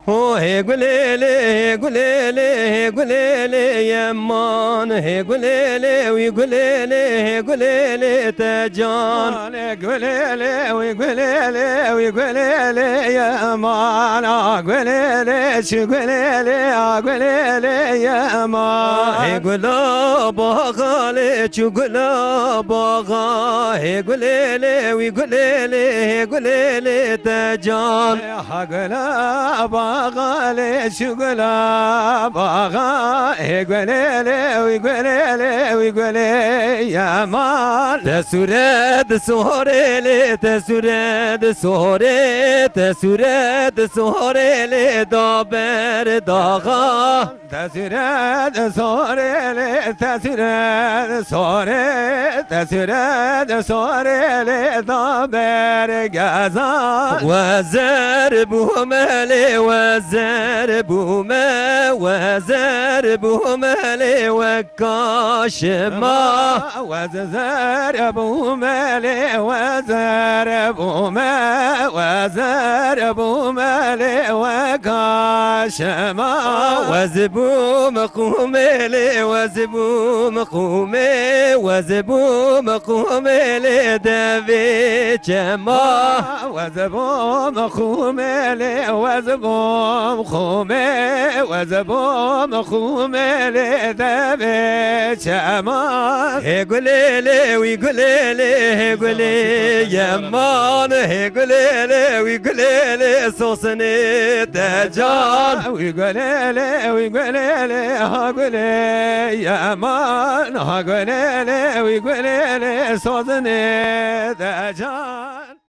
هي قليلي قليلي قليلي يمان هي قليلي ويقليلي قليلي تجان قليلي ويقليلي ويقليلي يمان قليلي شو قليلي قليلي يمان هي قلابا غالي شو قلابا غا هي قليلي ويقليلي قليلي تجان باغالي شغلا باغا يقولي ويقولي ويقولي يا مال تسورد سهريلي تسورد سهري تسورد سهريلي دابر داغا تسورد سهريلي تسورد سهري تسورد سهريلي دابر غزا وزر بومالي وزر بوما وزر بومالي وكاشما وزر بومالي وزر بوما وزر بومالي وكاشما وزبوم قومالي وزبوم قومي وزبوم قومالي دافي جما وزبوم قومالي وزبوم خومي وزبوم خومي لذبي شمان هيقولي لي ويقولي لي هيقولي يمان هيقولي لي ويقولي لي صوصني دجال ويقولي لي ويقولي لي هقولي يمان هقولي لي ويقولي لي صوصني دجال